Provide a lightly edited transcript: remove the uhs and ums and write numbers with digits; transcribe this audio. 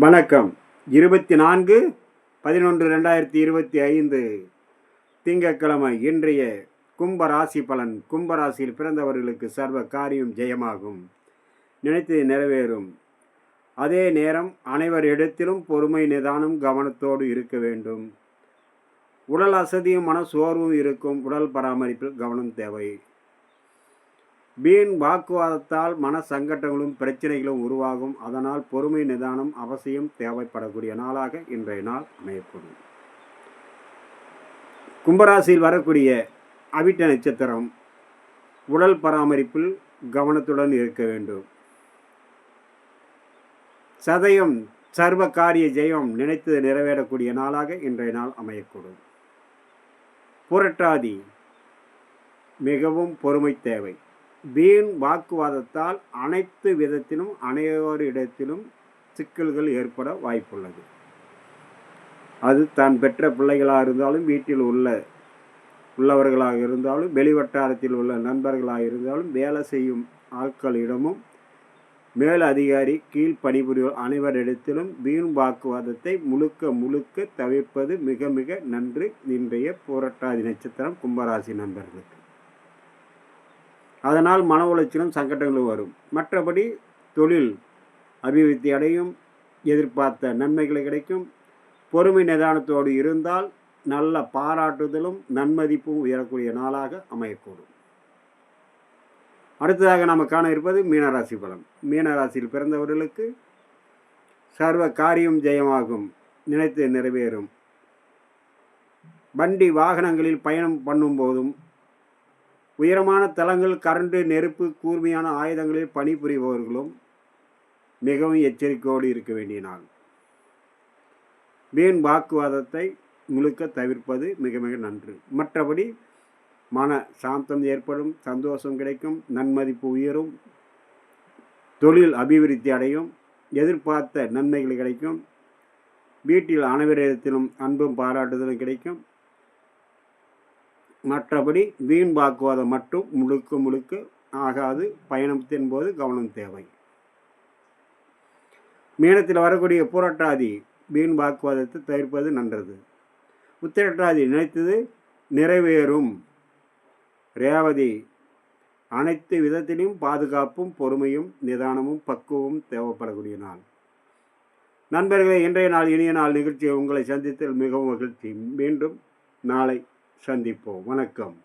வணக்கம். 24/11/2025 திங்கட்கிழமை. இன்றைய கும்ப ராசி பலன். கும்பராசியில் பிறந்தவர்களுக்கு சர்வ காரியம் ஜெயமாகும், நினைத்து நிறைவேறும். அதே நேரம் அனைவரிடத்திலும் பொறுமை, நிதானம், கவனத்தோடு இருக்க வேண்டும். உடல் அசதியும் மன சோர்வும் இருக்கும். உடல் பராமரிப்பில் கவனம் தேவை. வீண் வாக்குவாதத்தால் மன சங்கடங்களும் பிரச்சனைகளும் உருவாகும். அதனால் பொறுமை, நிதானம் அவசியம் தேவைப்படக்கூடிய நாளாக இன்றைய நாள் அமையக்கூடும். கும்பராசியில் வரக்கூடிய அவிட்ட நட்சத்திரம் உடல் பராமரிப்பில் கவனத்துடன் இருக்க வேண்டும். சதயம் சர்வ காரிய ஜெயம், நினைத்தது நிறைவேறக்கூடிய நாளாக இன்றைய நாள் அமையக்கூடும். புரட்டாதி மிகவும் பொறுமை தேவை. வீண் வாக்குவாதத்தால் அனைத்து விதத்திலும் அனைவரிடத்திலும் சிக்கல்கள் ஏற்பட வாய்ப்புள்ளது. அது தான் பெற்ற பிள்ளைகளாக இருந்தாலும், வீட்டில் உள்ளவர்களாக இருந்தாலும், வெளிவட்டாரத்தில் உள்ள நண்பர்களாக இருந்தாலும், வேலை செய்யும் ஆட்களிடமும், மேல் அதிகாரி கீழ் பணிபுரியும் அனைவரிடத்திலும் வீண் வாக்குவாதத்தை முழுக்க தவிர்ப்பது மிக மிக நன்று. இன்றைய புரட்டாதி நட்சத்திரம் கும்பராசி நண்பர்களுக்கு அதனால் மன உளைச்சலும் சங்கடங்களும் வரும். மற்றபடி தொழில் அபிவிருத்தி அடையும், எதிர்பார்த்த நன்மைகள் கிடைக்கும். பொறுமை நிதானத்தோடு இருந்தால் நல்ல பாராட்டுதலும் நன்மதிப்பும் உயரக்கூடிய நாளாக அமையக்கூடும். அடுத்ததாக நாம் காண இருப்பது மீனராசி பலன். மீனராசியில் பிறந்தவர்களுக்கு சர்வ காரியம் ஜெயமாகும், நினைத்து நிறைவேறும். வண்டி வாகனங்களில் பயணம் பண்ணும் போதும், உயரமான தளங்கள், கரண்டு, நெருப்பு, கூர்மையான ஆயுதங்களில் பணிபுரிபவர்களும் மிகவும் எச்சரிக்கையோடு இருக்க வேண்டிய நாள். வீண் வாக்குவாதத்தை முழுக்க தவிர்ப்பது மிக மிக நன்று. மற்றபடி மன சாந்தம் ஏற்படும், சந்தோஷம் கிடைக்கும், நன்மதிப்பு உயரும், தொழில் அபிவிருத்தி அடையும், எதிர்பார்த்த நன்மைகள் கிடைக்கும், வீட்டில் அனைவரிடத்திலும் அன்பும் பாராட்டுதலும் கிடைக்கும். மற்றபடி வீண் வாக்குவாதம் மட்டும் முழுக்க ஆகாது. பயணத்தின் போது கவனம் தேவை. மீனத்தில் வரக்கூடிய புரட்டாதி வீண் வாக்குவாதத்தை தவிர்ப்பது நல்லது. உத்திரட்டாதி நினைத்தது நிறைவேறும். ரேவதி அனைத்து விதத்திலும் பாதுகாப்பும், பொறுமையும், நிதானமும், பக்குவமும் தேவைப்படக்கூடிய நாள். நண்பர்களே, இன்றைய நாள் இனிய நாள் நிகழ்ச்சியை உங்களை சந்தித்தல் மிகவும் மகிழ்ச்சி. மீண்டும் நாளை சந்திப்போம். வணக்கம்.